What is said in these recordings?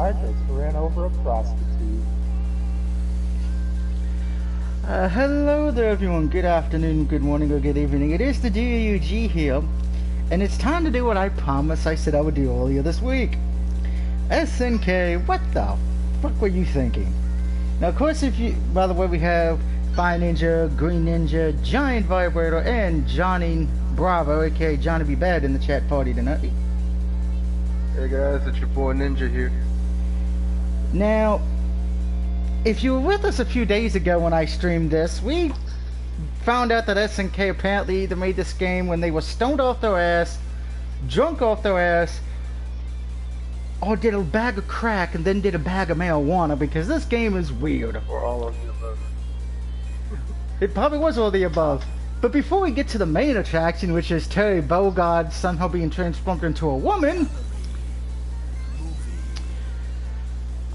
I just ran over a prostitute. Hello there everyone, good afternoon, good morning, or good evening. It is the DUG here, and it's time to do what I promised I said I would do earlier this week. SNK, what the fuck were you thinking? Now of course, by the way, we have Fire Ninja, Green Ninja, Giant Vibrator, and Johnny Bravo, aka Johnny Be Bad, in the chat party tonight. Hey guys, it's your boy Ninja here. Now, if you were with us a few days ago when I streamed this, we found out that SNK apparently either made this game when they were stoned off their ass, drunk off their ass, or did a bag of crack and then did a bag of marijuana, because this game is weird. Or all of the above. It probably was all the above. But before we get to the main attraction, which is Terry Bogard somehow being transformed into a woman,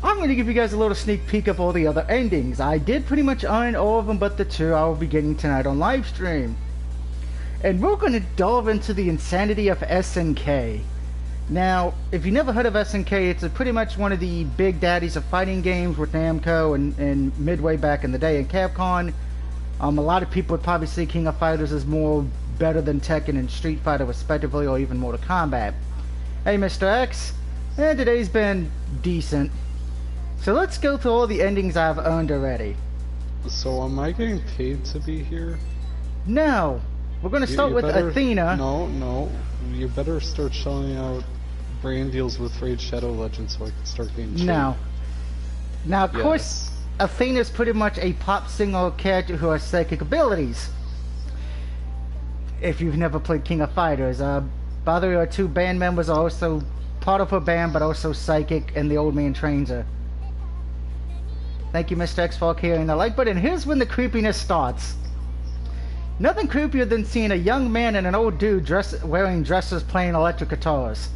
I'm going to give you guys a little sneak peek of all the other endings. I did pretty much earn all of them but the two I will be getting tonight on live stream. And we're going to delve into the insanity of SNK. Now, if you never heard of SNK, it's pretty much one of the big daddies of fighting games with Namco and Midway back in the day, and Capcom. A lot of people would probably see King of Fighters as more better than Tekken and Street Fighter respectively, or even Mortal Kombat. Hey Mr. X, today's been decent. So let's go through all the endings I've earned already. So am I getting paid to be here? No. We're going to start with Athena. No. You better start shelling out brand deals with Raid Shadow Legends so I can start getting paid. No. Now, of course, Athena's pretty much a pop singer character who has psychic abilities. If you've never played King of Fighters. By the way, our two band members are also part of her band, but also psychic, and the old man trains her. Thank you, Mr. X, for carrying the like button. Here's when the creepiness starts. Nothing creepier than seeing a young man and an old dude wearing dresses playing electric guitars.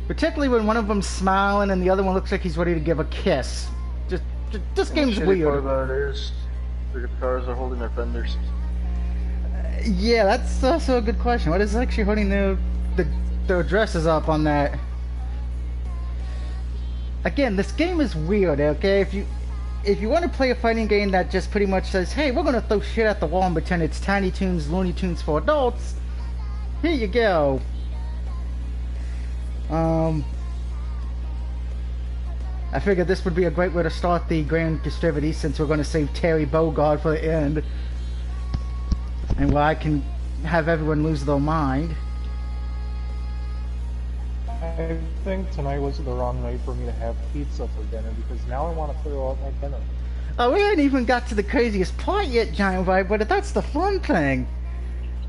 Particularly when one of them's smiling and the other one looks like he's ready to give a kiss. This game's weird. The part about it is the guitars are holding their fenders. Yeah, that's also a good question. What is actually holding their dresses up on that? Again, this game is weird, okay? If you want to play a fighting game that just pretty much says, hey, we're gonna throw shit at the wall and pretend it's Tiny Toons, Looney Tunes for adults, here you go. I figured this would be a great way to start the grand festivity, since we're going to save Terry Bogard for the end, and where I can have everyone lose their mind. I think tonight was the wrong night for me to have pizza for dinner, because now I want to throw out my dinner. Oh, we ain't even got to the craziest part yet, Giant Vibe, but that's the fun thing.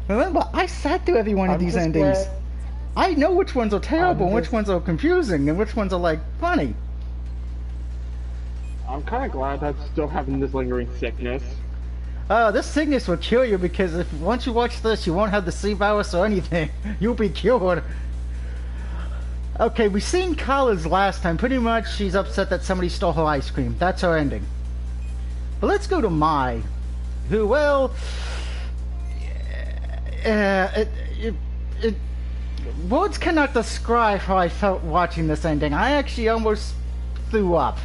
Remember, I sat through every one of these endings. Glad. I know which ones are terrible, and which ones are confusing, and which ones are, like, funny. I'm kind of glad I'm still having this lingering sickness. This sickness will kill you, because once you watch this, you won't have the C virus or anything. You'll be cured. Okay, we seen Kala's last time. Pretty much, she's upset that somebody stole her ice cream. That's her ending. But let's go to Mai, who, well, words cannot describe how I felt watching this ending. I actually almost threw up.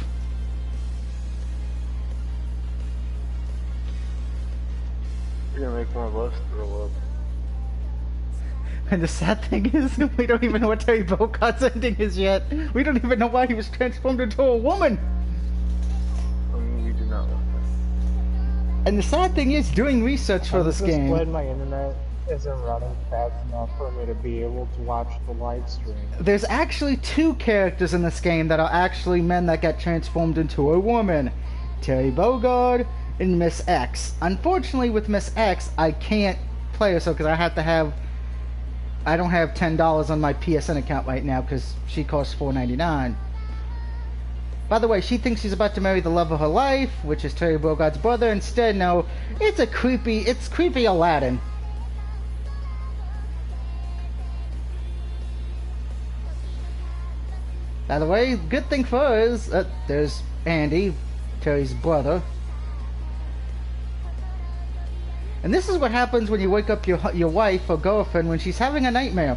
You're gonna make one of us throw up. And the sad thing is, we don't even know what Terry Bogard's ending is yet. We don't even know why he was transformed into a woman. I mean, we do not want that. And the sad thing is, doing research for this I'm just game. glad my internet isn't running fast enough for me to be able to watch the live stream. There's actually two characters in this game that are actually men that got transformed into a woman. Terry Bogard and Miss X. Unfortunately, with Miss X, I can't play her, so because I don't have $10 on my PSN account right now, because she costs $4.99. By the way, she thinks she's about to marry the love of her life, which is Terry Bogard's brother. Instead, no, it's creepy Aladdin. By the way, good thing for her is, there's Andy, Terry's brother. And this is what happens when you wake up your wife or girlfriend when she's having a nightmare.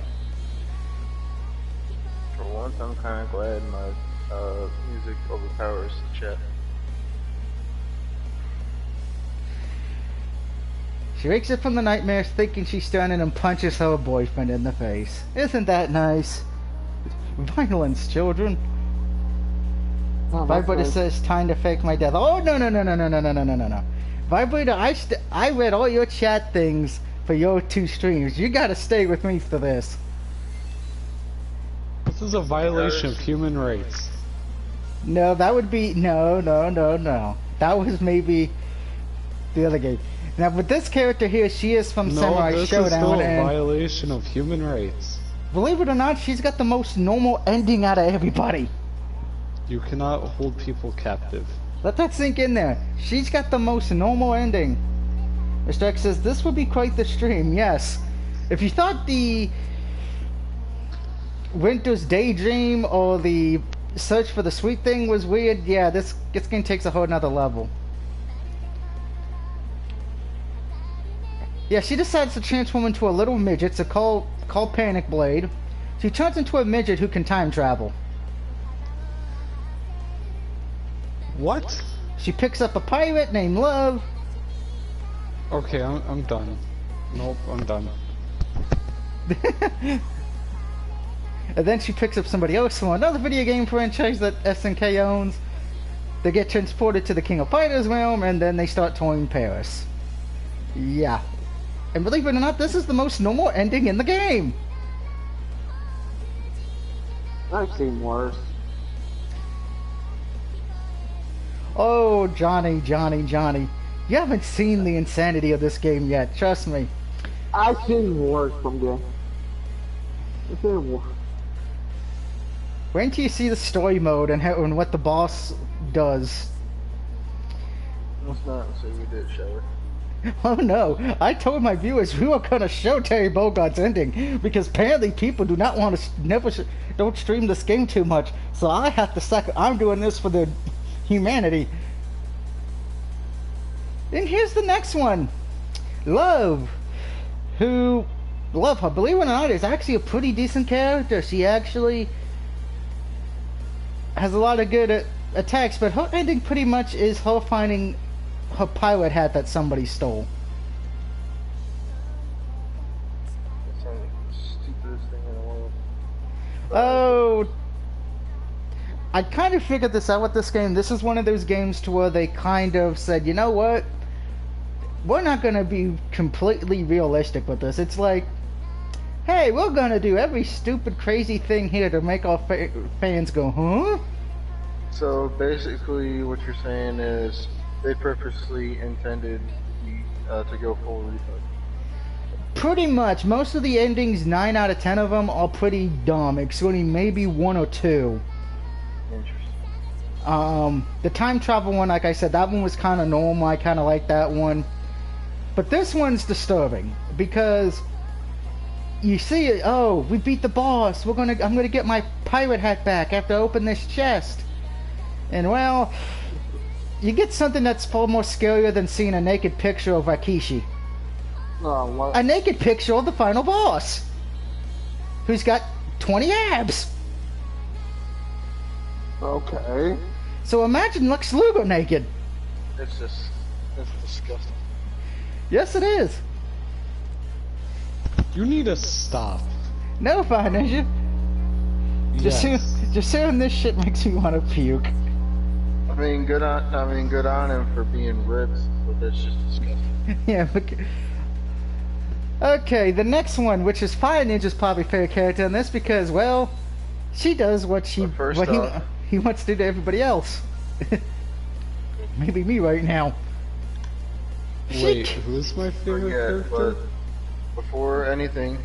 I'm kind of glad my music overpowers the chat. She wakes up from the nightmares thinking she's stunning and punches her boyfriend in the face. Isn't that nice? Violence, children. Oh, that's Vibrator nice. says time to fake my death. Oh no no no no no no no no no no no. Vibrator, I read all your chat things for your 2 streams. You gotta stay with me for this. This is a violation of human rights. No, that would be no. That was maybe the other game. Now with this character here, she is from No, Samurai this is Showdown, still a and violation of human rights. believe it or not, she's got the most normal ending out of everybody. You cannot hold people captive. Let that sink in there. She's got the most normal ending. Mr. X says, this would be quite the stream. Yes. If you thought the Winter's Daydream or the Search for the Sweet Thing was weird, yeah, this game takes a whole nother level. Yeah, she decides to transform into a little midget, so called Panic Blade. She turns into a midget who can time travel. What? She picks up a pirate named Love. Okay, I'm done. Nope, I'm done. And then she picks up somebody else from another video game franchise that SNK owns. They get transported to the King of Fighters realm, and then they start touring Paris. Yeah. And believe it or not, this is the most normal ending in the game. I've seen worse. Oh, Johnny. You haven't seen the insanity of this game yet, trust me. I've seen worse from game. I've seen worse. Wait till you see the story mode and what the boss does. Let's not say we did show it. Oh no, I told my viewers we were gonna show Terry Bogart's ending because apparently people do not want to don't stream this game too much, so I have to I'm doing this for the humanity. And here's the next one. Love her, believe it or not, is actually a pretty decent character. She actually has a lot of good attacks, but her ending pretty much is her finding her pilot hat that somebody stole. That sounds like the stupidest thing in the world. Oh, I kind of figured this out with this game. This is one of those games to where they kind of said, you know what? We're not going to be completely realistic with this. It's like, hey, we're going to do every stupid, crazy thing here to make our fans go, huh? So basically, what you're saying is they purposely intended to go full retard. Pretty much. Most of the endings, 9 out of 10 of them, are pretty dumb, excluding maybe 1 or 2. Interesting. The time travel one, like I said, that one was kind of normal. I kind of like that one. But this one's disturbing because you see it. Oh, we beat the boss. I'm gonna get my pirate hat back after I open this chest. And well, you get something that's far more scarier than seeing a naked picture of Rikishi. Oh, what? A naked picture of the final boss, who's got 20 abs. Okay. So imagine Lex Luger naked. It's disgusting. Yes, it is. You need to stop. No, Fire Ninja. Yes. Just hearing this shit makes me want to puke. I mean, good on him for being ripped, but that's just disgusting. Yeah. Okay, the next one, which is Fire Ninja's probably favorite character in this because, well, she does what But first off, he wants to do to everybody else. Maybe me right now. Wait, who's my favorite character? but before anything,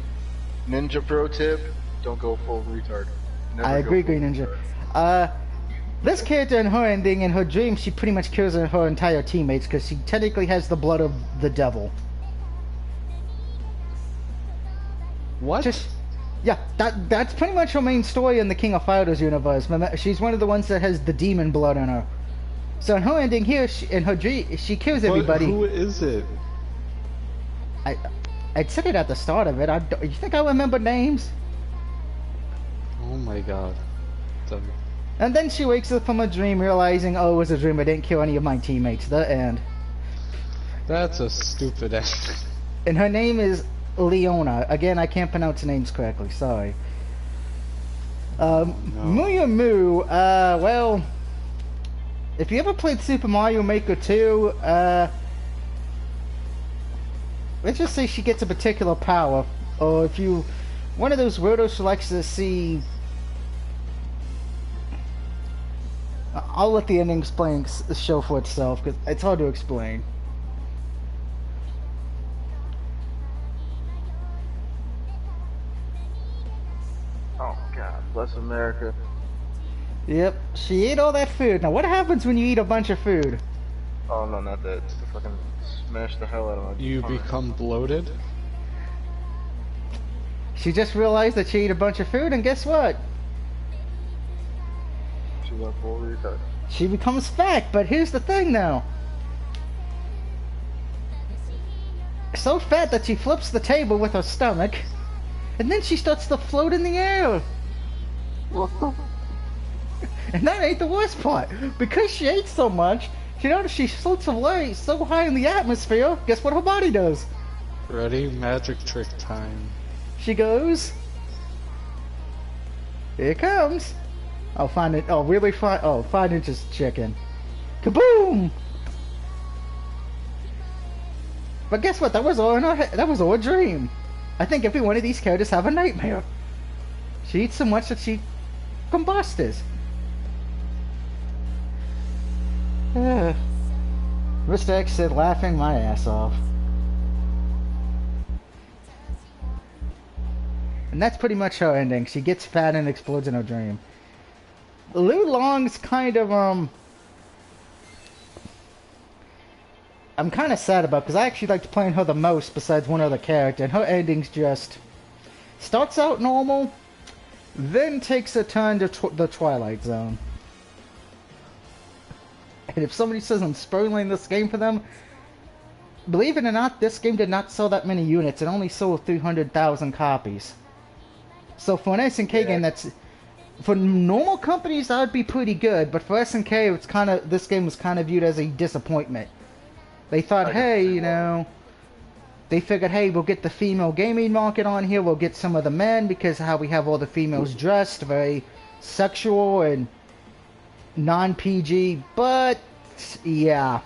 Ninja pro tip: don't go full retard. Never I go agree, full Green Ninja. retard. This character in her ending, in her dream, she pretty much kills her entire teammates because she technically has the blood of the devil. What? Yeah, that's pretty much her main story in the King of Fighters universe. She's one of the ones that has the demon blood in her. So in her ending here, in her dream, she kills everybody. But who is it? I said it at the start of it. You think I remember names? Oh my god. bathtub. And then she wakes up from a dream realizing, oh, it was a dream, I didn't kill any of my teammates. The end. That's a stupid ending. And her name is Leona. Again, I can't pronounce names correctly, sorry. Muya Moo, well, if you ever played Super Mario Maker 2, let's just say she gets a particular power, or if you, one of those weirdos who likes to see, I'll let the ending explain, show for itself, because it's hard to explain. Oh God, bless America. Yep, she ate all that food. Now what happens when you eat a bunch of food? Oh no, not that. It's to fucking smash the hell out of my. You opponent. become bloated? She just realized that she ate a bunch of food, and guess what? She went full retard. She becomes fat, but here's the thing now. So fat that she flips the table with her stomach, and then she starts to float in the air. What the? And that ain't the worst part. Because she ate so much, she noticed she floats away so high in the atmosphere, guess what her body does? Ready? Magic trick time. She goes... Here it comes. I'll find it. Oh, really? 5 inches chicken. Kaboom! But guess what? That was all in her that was all a dream. I think every one of these characters have a nightmare. She eats so much that she combustes. Mr. X said, laughing my ass off. And that's pretty much her ending. She gets fat and explodes in her dream. Lu Long's kind of, I'm kind of sad about, because I actually liked playing her the most besides one other character, and her ending's just starts out normal, then takes a turn to the Twilight Zone. And if somebody says I'm spoiling this game for them, believe it or not, this game did not sell that many units. It only sold 300,000 copies. So for an SNK game, that's, for normal companies that would be pretty good, but for SNK, it's kind of, this game was kind of viewed as a disappointment. They thought, hey, you know, they figured, hey, we'll get the female gaming market on here, we'll get some of the men, because how we have all the females dressed, very sexual and non-PG, but, yeah.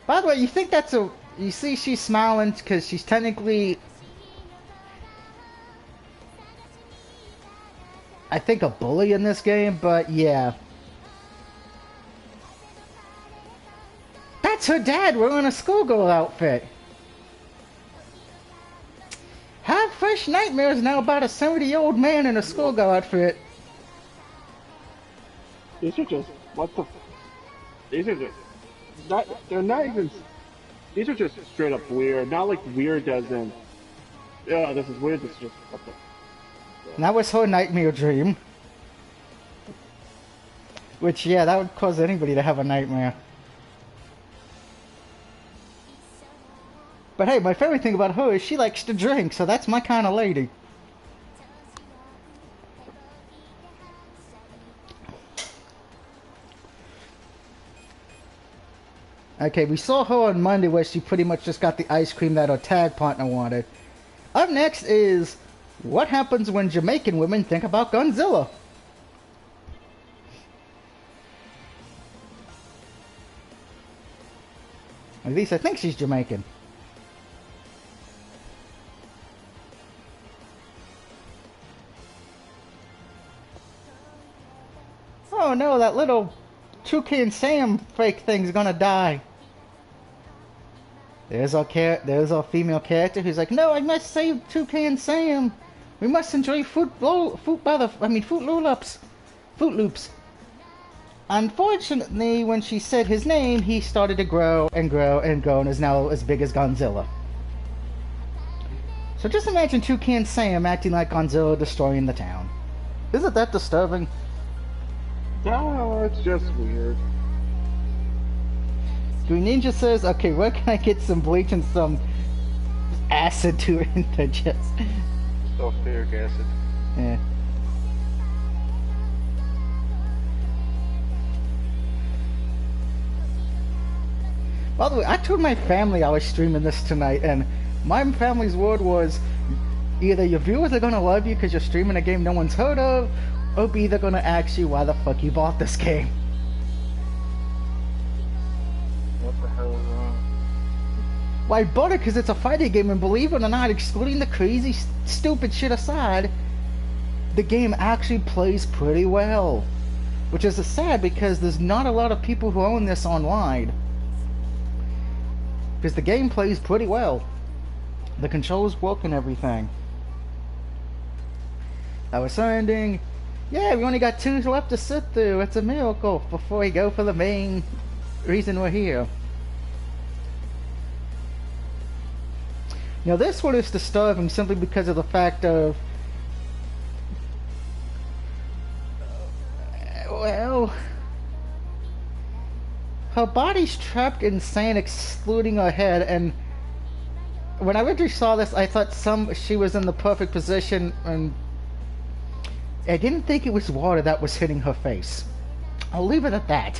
By the way, you think that's a, you see she's smiling, because she's technically, I think, a bully in this game, but yeah. That's her dad wearing a schoolgirl outfit. Have fresh nightmares now about a 70-year-old man in a schoolgirl outfit. These are just, what the? These are just, not, they're not even, these are just straight up weird. Not like weird doesn't, yeah, this is weird, this is just, what the? And that was her nightmare dream. Which, yeah, that would cause anybody to have a nightmare. But hey, my favorite thing about her is she likes to drink, so that's my kind of lady. Okay, we saw her on Monday where she pretty much just got the ice cream that her tag partner wanted. Up next is what happens when Jamaican women think about Godzilla. At least I think she's Jamaican. Oh no, that little Toucan Sam fake thing's gonna die. There's our female character who's like, no, I must save Toucan Sam. We must enjoy Fruit Loops. Unfortunately, when she said his name, he started to grow and grow and grow and is now as big as Godzilla. So just imagine Toucan Sam acting like Godzilla destroying the town. Isn't that disturbing? No, it's just weird. Green Ninja says, okay, where can I get some bleach and some acid to indigest? Sulfuric acid. Yeah. By the way, I told my family I was streaming this tonight, and my family's word was either your viewers are gonna love you because you're streaming a game no one's heard of, or B, they're gonna ask you why the fuck you bought this game. What the hell is wrong? Well, I bought it because it's a fighting game, and believe it or not, excluding the crazy, stupid shit aside, the game actually plays pretty well. Which is sad because there's not a lot of people who own this online. Because the game plays pretty well. The controls work and everything. I was ending. Yeah, we only got 2 left to sit through. It's a miracle before we go for the main reason we're here. Now this one is disturbing simply because of the fact of, well, her body's trapped in sand excluding her head, and when I originally saw this I thought she was in the perfect position, and I didn't think it was water that was hitting her face. I'll leave it at that.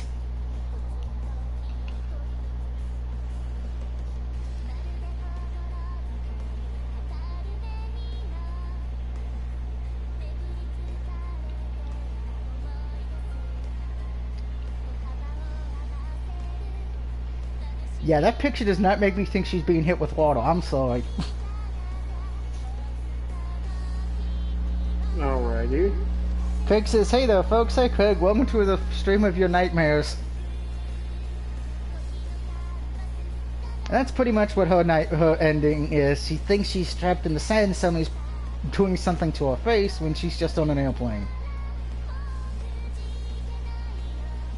Yeah, that picture does not make me think she's being hit with water. I'm sorry. Alrighty. Craig says, hey there folks, hey Craig, welcome to the stream of your nightmares. And that's pretty much what her ending is. She thinks she's trapped in the sand and somebody's doing something to her face when she's just on an airplane.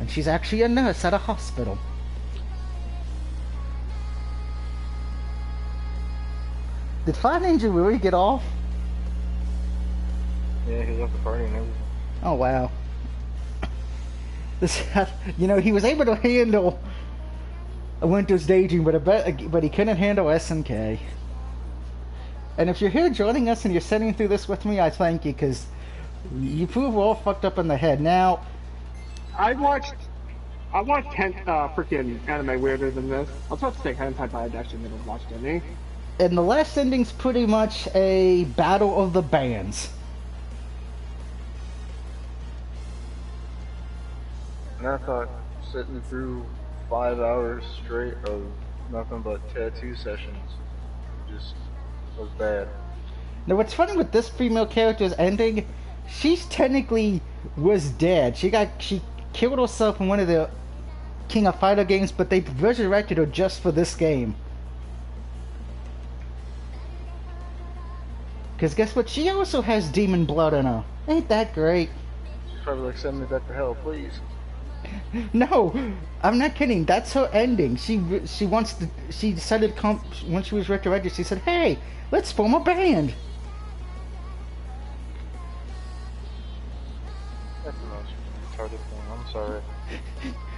And she's actually a nurse at a hospital. Did Fire Ninja really get off? Yeah, he left the party and everything. Oh wow. This, you know, he was able to handle a Winter's Daydream, but he couldn't handle SNK. And if you're here joining us and you're sitting through this with me, I thank you, because you prove we're all fucked up in the head. Now, I watched freaking anime weirder than this. I was about to say hentai, but I actually never watched any. and the last ending's pretty much a battle of the bands. And I thought sitting through 5 hours straight of nothing but tattoo sessions just was bad. Now what's funny with this female character's ending, she's technically was dead. She killed herself in one of the King of Fighter games, but they resurrected her just for this game. Because guess what? She also has demon blood in her. Ain't that great? She's probably like, send me back to hell, please. No, I'm not kidding. That's her ending. She decided to come when she was resurrected. She said, "Hey, let's form a band." That's the most retarded thing. I'm sorry.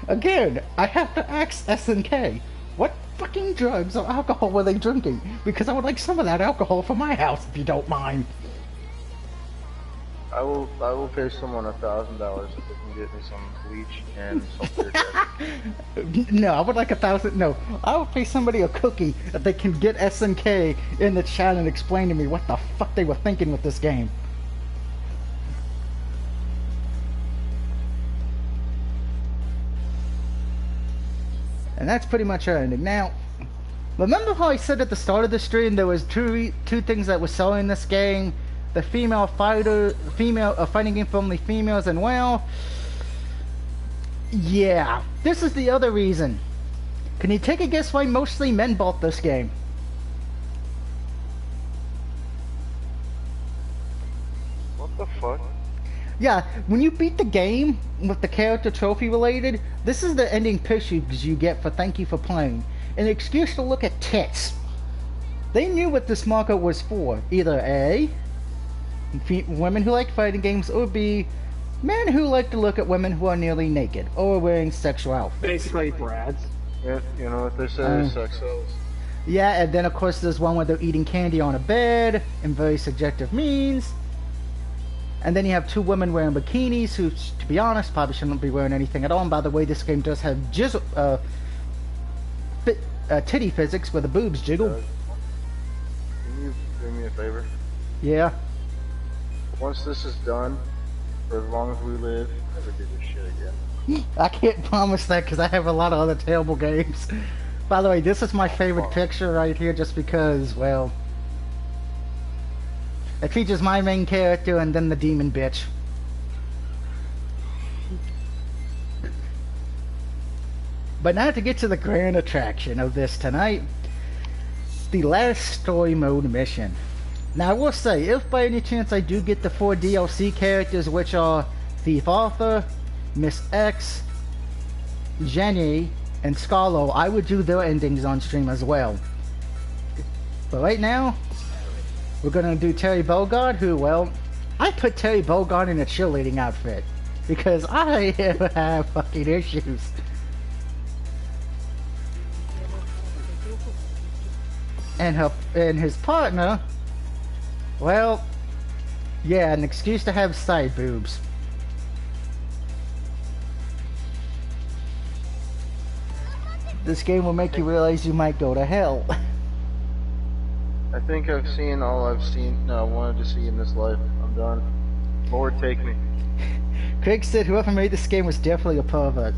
Again, I have to ask SNK, what fucking drugs or alcohol were they drinking? Because I would like some of that alcohol for my house, if you don't mind. I will pay someone $1,000 if they can get me some bleach and some beer. No, I would like 1,000. No, I would pay somebody a cookie if they can get SNK in the chat and explain to me what the fuck they were thinking with this game. And that's pretty much her ending. Now, remember how I said at the start of the stream there was two things that were selling this game? The female fighting game for only females, and well, yeah, this is the other reason. Can you take a guess why mostly men bought this game? What the fuck? Yeah, when you beat the game with the character trophy related, this is the ending pictures you get for thank you for playing. An excuse to look at tits. They knew what this market was for. Either A, women who like fighting games, or B, men who like to look at women who are nearly naked or wearing sexual outfits. Basically, Brad's. Yeah, you know what they say is sex sells. Yeah, and then of course there's one where they're eating candy on a bed in very subjective means. And then you have two women wearing bikinis who, to be honest, probably shouldn't be wearing anything at all. And by the way, this game does have titty physics where the boobs jiggle. Can you do me a favor? Yeah. Once this is done, for as long as we live, never do this shit again. I can't promise that because I have a lot of other terrible games. By the way, this is my favorite picture right here just because, well, it features my main character and then the demon bitch. But now to get to the grand attraction of this tonight, the last story mode mission. Now I will say, if by any chance I do get the 4 DLC characters, which are Thief Arthur, Miss X, Jenny, and Scarlo, I would do their endings on stream as well. But right now, we're gonna do Terry Bogard, who, well, I put Terry Bogard in a cheerleading outfit because I have fucking issues. And his partner, well, yeah, an excuse to have side boobs. This game will make you realize you might go to hell. I think I've seen all I've seen. No, I wanted to see in this life. I'm done. Lord, take me. Craig said whoever made this game was definitely a pervert.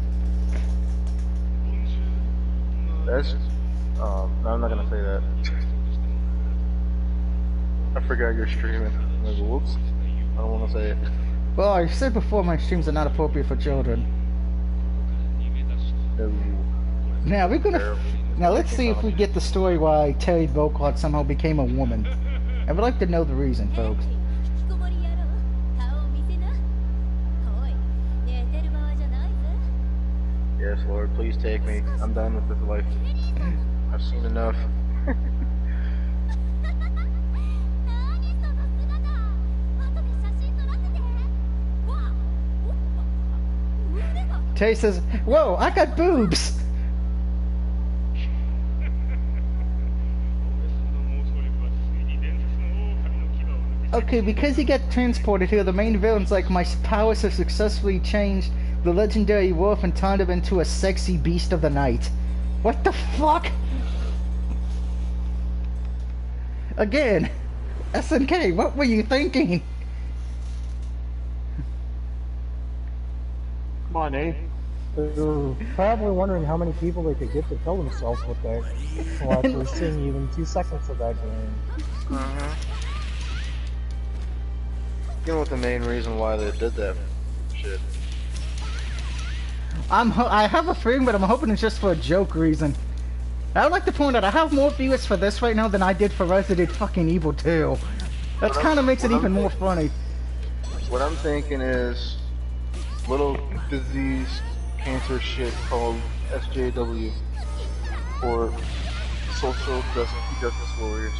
That's. No, I'm not gonna say that. I forgot you're streaming. I'm like, whoops. I don't want to say it. Well, I said before my streams are not appropriate for children. No. Now we're gonna. Now let's see if we get the story why Terry Bogard somehow became a woman. I would like to know the reason, folks. Yes, Lord, please take me. I'm done with this life. I've seen enough. Terry says, "Whoa, I got boobs." Okay, because he got transported here, the main villain's like, my powers have successfully changed the legendary wolf and turned him into a sexy beast of the night. What the fuck? Again, SNK, what were you thinking? Come on, eh? They're probably wondering how many people they could get to kill themselves with that while actually seeing even 2 seconds of that game. You know what the main reason why they did that shit? I have a feeling, but I'm hoping it's just for a joke reason. I would like to point out I have more viewers for this right now than I did for Resident fucking Evil 2. That kind of makes it even more funny. What I'm thinking is little disease cancer shit called SJW, or Social Justice Warriors.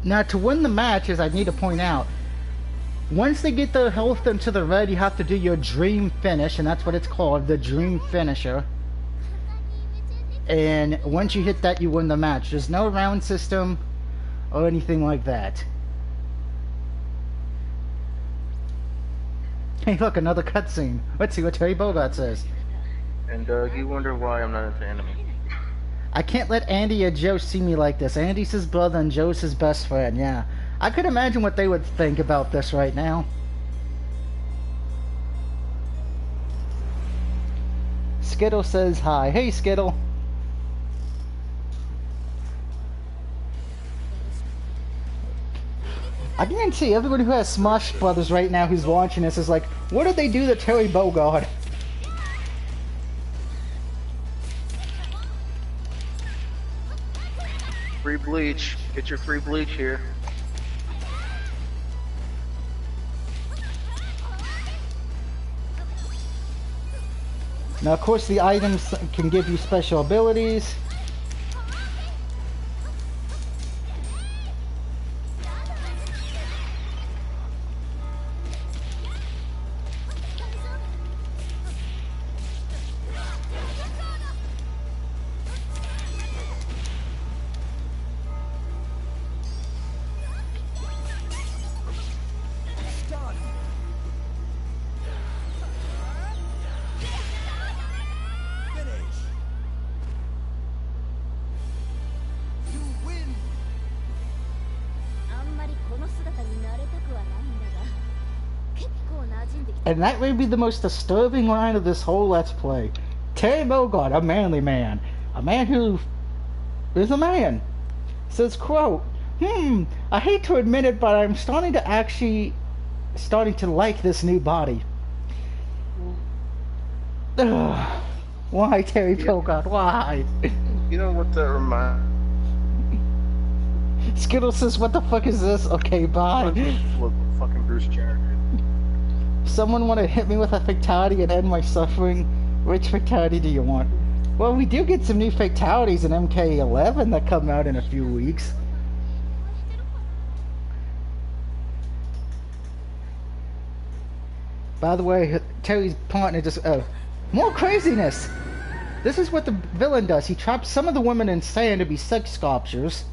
Now, to win the matches, I need to point out, once they get their health into the red, you have to do your dream finish, and that's what it's called, the dream finisher. And once you hit that, you win the match. There's no round system or anything like that. Hey, look, another cutscene. Let's see what Terry Bogard says. And you wonder why I'm not into anime. I can't let Andy or Joe see me like this. Andy's his brother and Joe's his best friend, yeah. I could imagine what they would think about this right now. Skittle says hi. Hey, Skittle. I guarantee everybody who has Smosh Brothers right now who's watching this is like, what did they do to Terry Bogard? Free bleach. Get your free bleach here. Now, of course, the items can give you special abilities. And that may be the most disturbing line of this whole Let's Play. Terry Bogard, a manly man. A man who is a man. Says, quote, I hate to admit it, but I'm starting to like this new body. Ugh. Why, Terry Bogard? Why? You know what that reminds? Skittle says, what the fuck is this? Okay, bye. What fucking Bruce Jenner did. Someone want to hit me with a fatality and end my suffering? Which fatality do you want? Well, we do get some new fatalities in MK11 that come out in a few weeks. By the way, Terry's partner just... more craziness! This is what the villain does. He traps some of the women in sand to be sex sculptures,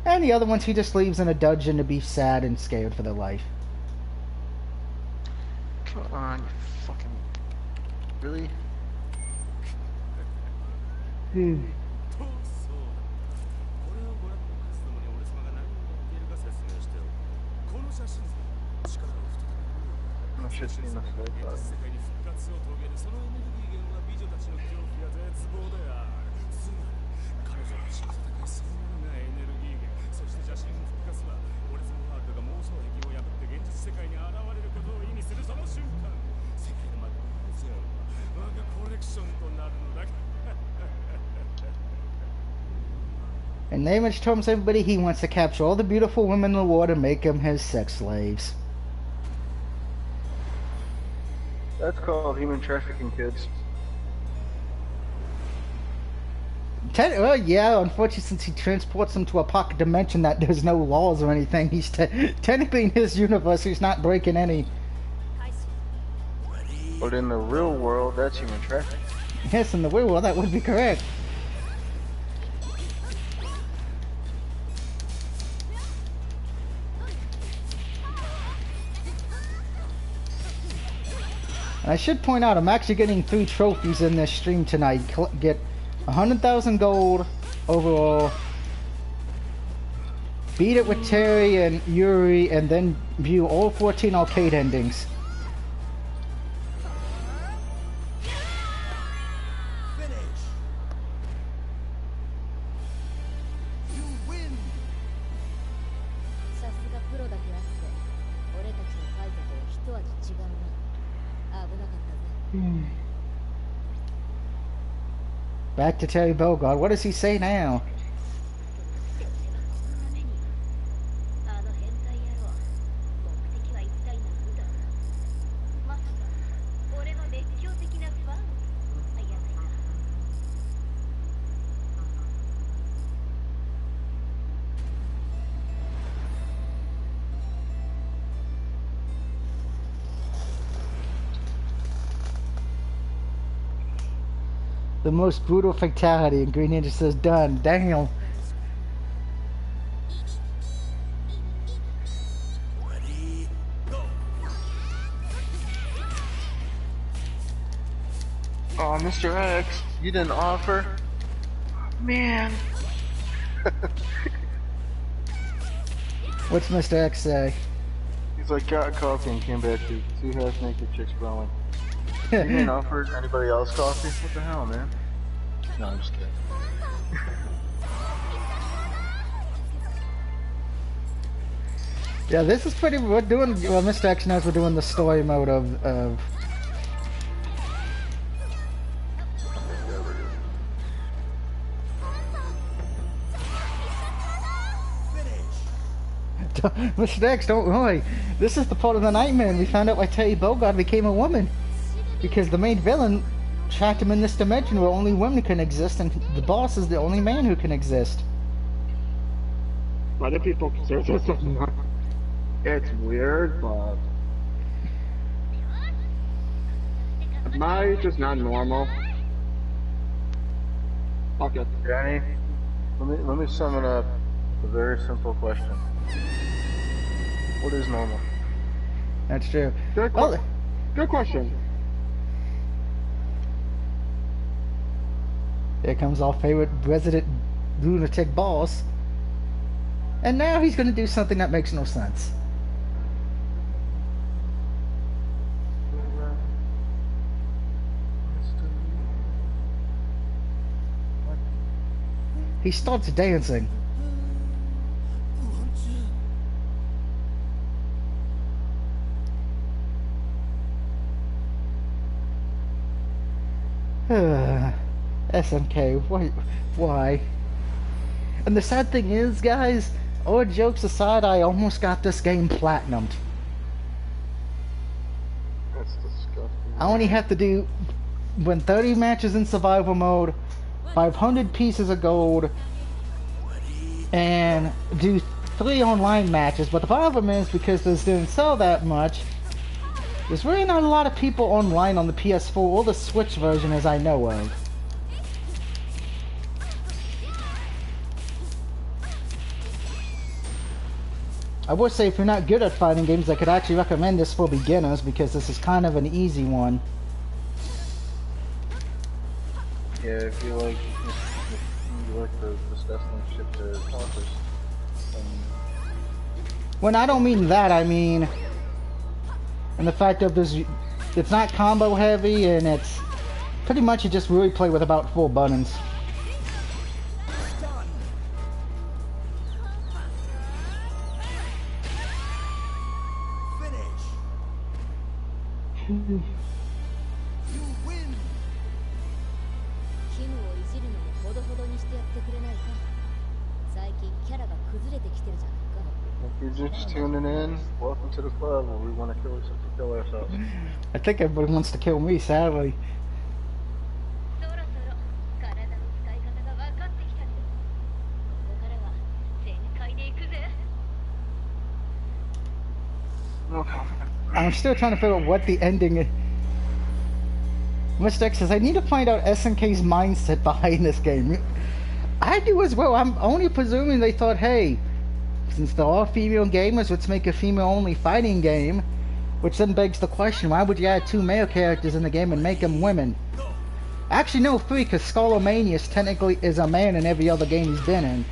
and the other ones he just leaves in a dungeon to be sad and scared for their life. Come on, you fucking... Really? I should see enough of that. And Neyman tells everybody he wants to capture all the beautiful women in the world and make them his sex slaves. That's called human trafficking, kids. Well, yeah, unfortunately, since he transports them to a pocket dimension that there's no laws or anything, he's technically in his universe, he's not breaking any. But in the real world, that's human trafficking. Yes, in the real world, that would be correct. And I should point out, I'm actually getting 3 trophies in this stream tonight. Get 100,000 gold overall. Beat it with Terry and Yuri, and then view all 14 arcade endings. Back to Terry Bogard. What does he say now? The most brutal fatality, and Green Ninja says done. Damn. Oh, Mr. X, you didn't offer? Man. What's Mr. X say? He's like, got coffee and came back to 2 half-naked chicks blowing. You didn't offer anybody else coffee? What the hell, man? No, I'm just kidding. Yeah, this is pretty... We're doing... Well, Mr. X knows we're doing the story mode of Mr. X, don't worry. This is the part of the nightmare, and we found out why Terry Bogard became a woman. Because the main villain trapped him in this dimension where only women can exist, and the boss is the only man who can exist. Why do people consider this so much? It's weird, but my just not normal. Okay. Danny, let me sum it up with a very simple question. What is normal? That's true. Good, Well, good question. there comes our favorite resident lunatic boss. And now he's going to do something that makes no sense. He starts dancing. SNK, why? And the sad thing is, guys, all jokes aside, I almost got this game platinumed. That's disgusting. I only have to win 30 matches in survival mode, 500 pieces of gold, and do 3 online matches. But the problem is, because this didn't sell that much, there's really not a lot of people online on the PS4 or the Switch version as I know of. I would say if you're not good at fighting games, I could actually recommend this for beginners because this is kind of an easy one. Yeah, if you like the disgusting shit to accomplish. When I don't mean that, I mean, and the fact of this, it's not combo heavy, and it's pretty much you just really play with about 4 buttons. If you're just tuning in, welcome to the club where we want to kill ourselves. I think everybody wants to kill me, sadly. I'm still trying to figure out what the ending is. Mr. X says, I need to find out SNK's mindset behind this game. I do as well. I'm only presuming they thought, hey, since they're all female gamers, let's make a female-only fighting game. Which then begs the question, why would you add 2 male characters in the game and make them women? Actually, no, 3, because Skullomanius technically is a man in every other game he's been in.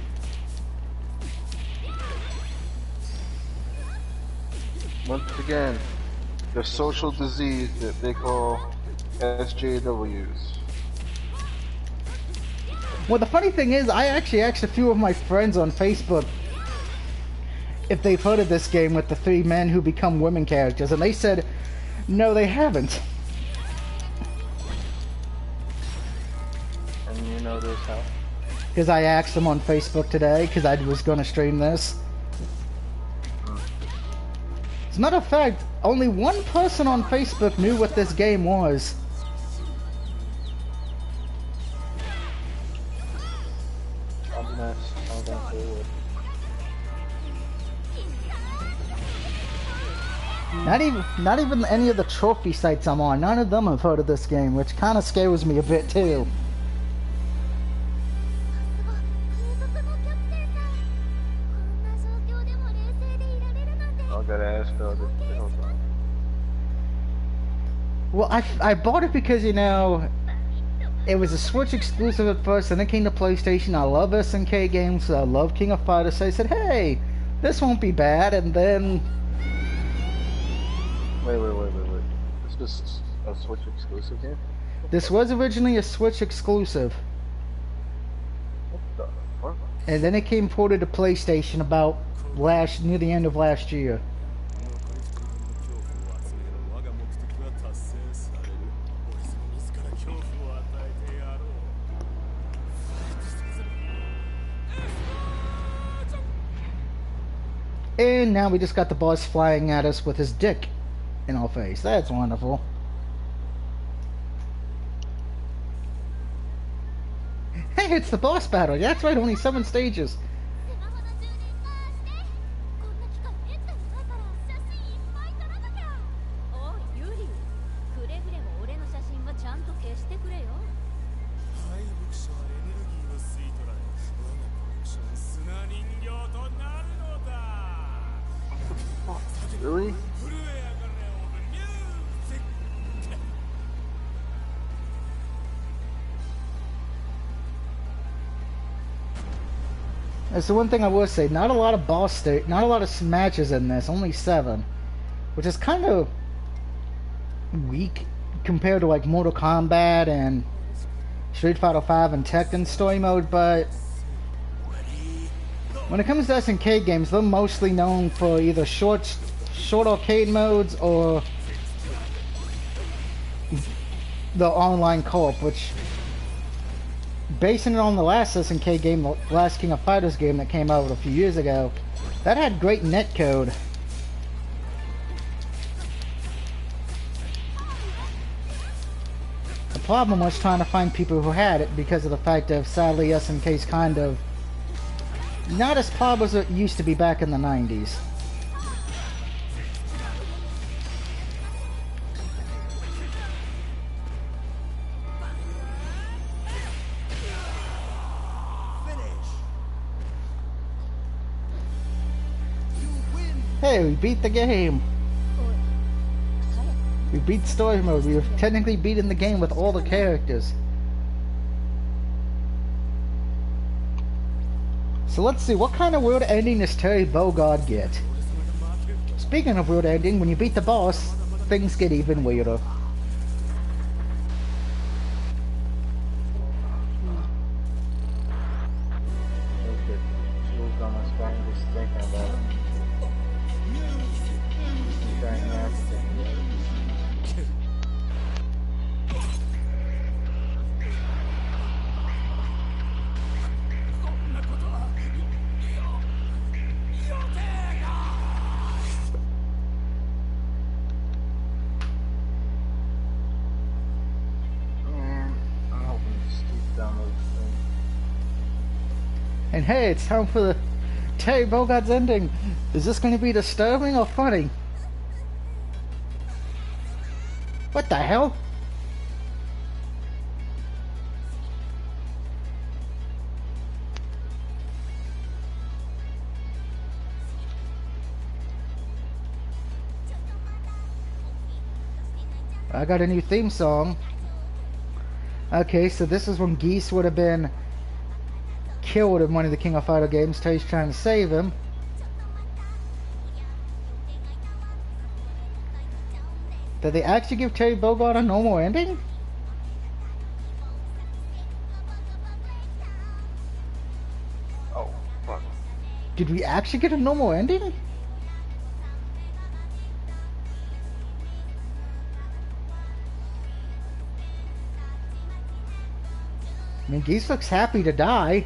Once again, the social disease that they call SJWs. Well, the funny thing is, I actually asked a few of my friends on Facebook if they've heard of this game with the 3 men who become women characters, and they said, no, they haven't. And you know this how? Because I asked them on Facebook today, because I was going to stream this. As a matter of fact, only one person on Facebook knew what this game was. Not even any of the trophy sites I'm on, none of them have heard of this game, which kind of scares me a bit too. I gotta ask well, I bought it because, you know, it was a Switch exclusive at first, and then it came to PlayStation. I love SNK games, I love King of Fighters, so I said, hey, this won't be bad, and then... Wait. This is a Switch exclusive game? This was originally a Switch exclusive. What the fuck? And then it came ported to PlayStation about near the end of last year. And now we just got the boss flying at us with his dick in our face. That's wonderful. Hey, it's the boss battle. That's right, only 7 stages. Really? That's the one thing I will say. Not a lot of not a lot of matches in this. Only 7, which is kind of weak compared to like Mortal Kombat and Street Fighter 5 and Tekken story mode. But When it comes to SNK games, they're mostly known for either short arcade modes or the online co-op, which, basing it on the last SNK game, the last King of Fighters game that came out a few years ago, that had great netcode. The problem was trying to find people who had it because of the fact of, sadly, SNK's kind of not as popular as it used to be back in the 90s. Hey, we beat the game! We beat story mode. We have technically beaten the game with all the characters. So let's see, what kind of weird ending does Terry Bogard get? Speaking of weird ending, when you beat the boss, things get even weirder. Okay, chills down my spine just thinking about it. I'm trying not to think about it. I'm hoping to steep down those things. And hey, it's time for the Terry Bogard's ending. Is this going to be disturbing or funny? What the hell? I got a new theme song. Okay, so this is when Geese would have been killed in one of the King of Fighter games. Terry's trying to save him. Did they actually give Terry Bogard a normal ending? Oh, fuck. Did we actually get a normal ending? I mean, Geese looks happy to die.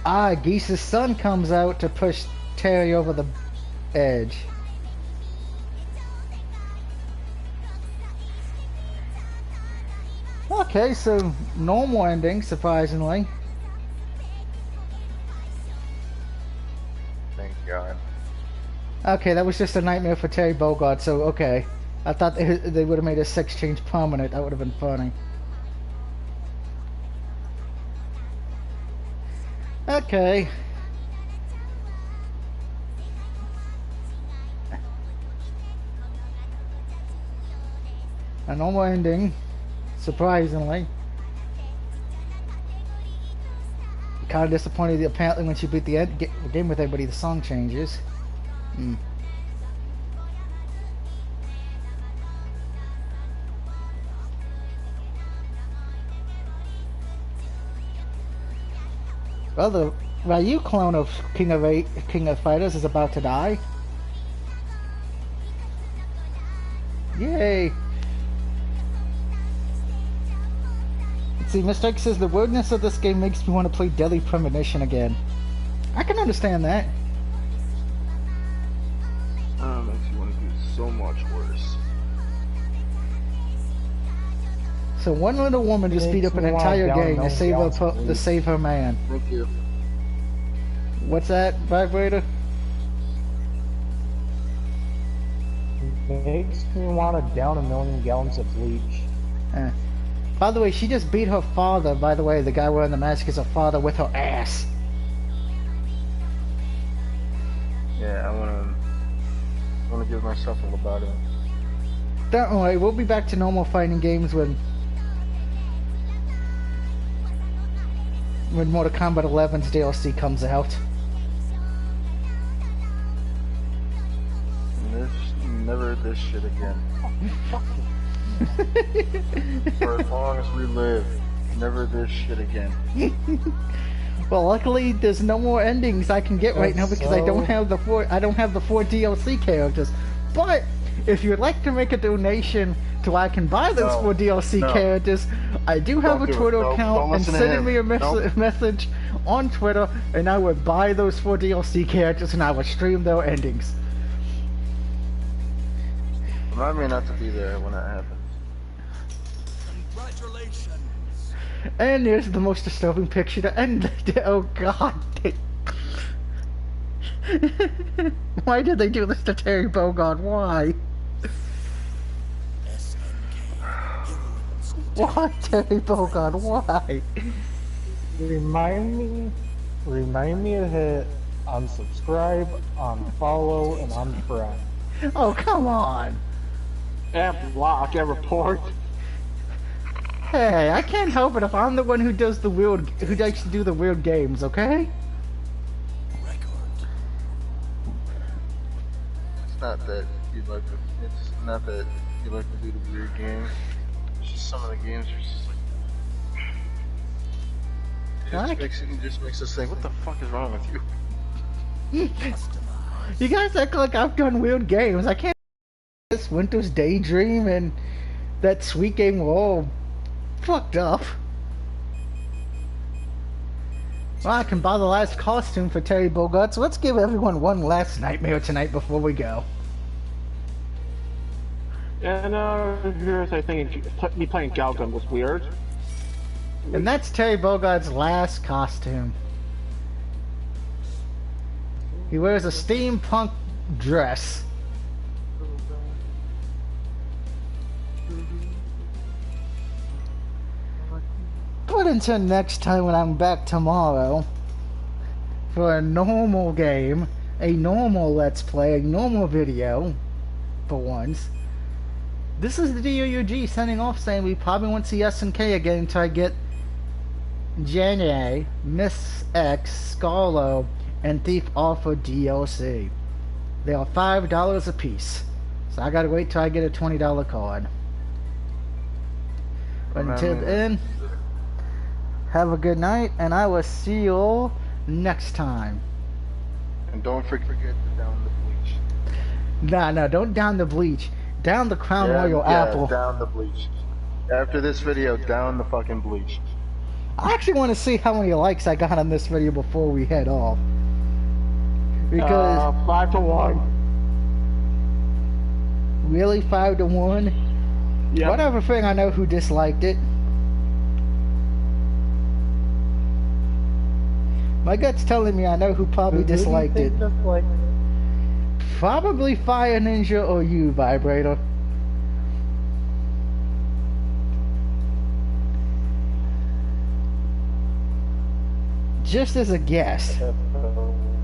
Ah, Geese's son comes out to push Terry over the edge. Okay, so normal ending, surprisingly. Thank God. Okay, that was just a nightmare for Terry Bogard, so okay. I thought they would have made a sex change permanent. That would have been funny. Okay. A normal ending, surprisingly. Kind of disappointed apparently when she beat the game with everybody, the song changes. Well, the Ryu clone of King of Fighters is about to die. Yay! Let's see, Mr. X says the weirdness of this game makes me want to play Deadly Premonition again. I can understand that. Makes you want to do so much worse. So one little woman just beat up an entire gang to save her man. Thank you. What's that, Vibrator? Makes me want to down 1,000,000 gallons of bleach. By the way, she just beat her father. By the way, the guy wearing the mask is her father with her ass. Yeah, I wanna give myself a lobotomy. Don't worry, we'll be back to normal fighting games when Mortal Kombat 11's DLC comes out. never this shit again. For as long as we live, never this shit again. Well, luckily there's no more endings I can get right now because I don't have the four DLC characters. But if you'd like to make a donation to I can buy those 4 DLC characters, I do have a Twitter account, and send me a message on Twitter, and I would buy those 4 DLC characters and I would stream their endings. Remind me not to be there when that happens. Congratulations. And there's the most disturbing picture to end. Oh God. Why did they do this to Terry Bogard? Why? Why, Terry Bogard? Why? Remind me to hit unsubscribe, unfollow, and unfriend. Oh, come on. And block and report. Hey, I can't help it if I'm the one who does the weird, who likes to do the weird games, okay? It's not that you like to. It's not that you like to do the weird games. It's just some of the games are just like. It just makes us think, what the fuck is wrong with you? You guys act like I've done weird games. I can't. This Winter's Daydream and that sweet game were all fucked up. Well, I can buy the last costume for Terry Bogard, so let's give everyone one last nightmare tonight before we go. And here's I think me playing Galgun was weird. And that's Terry Bogard's last costume. He wears a steampunk dress. But until next time when I'm back tomorrow for a normal game, a normal Let's Play, a normal video, for once, this is the DOUG signing off saying we probably won't see SNK again until I get Jenny, Miss X, Scarlo, and Thief Alpha DLC. They are $5 a piece, so I gotta wait till I get a $20 card. But until then, have a good night, and I will see you all next time. And don't forget to down the bleach. Nah, don't down the bleach. Down the Crown Royal apple. Down the bleach. After this video, down the fucking bleach. I actually want to see how many likes I got on this video before we head off. Because 5 to 1. Really, 5 to 1? Yeah. Whatever thing I know who disliked it. My gut's telling me I know who probably disliked it. Probably Fire Ninja or you, Vibrator. Just as a guess. If it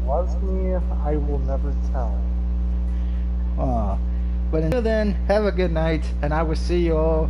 was me, I will never tell. But until then, have a good night, and I will see you all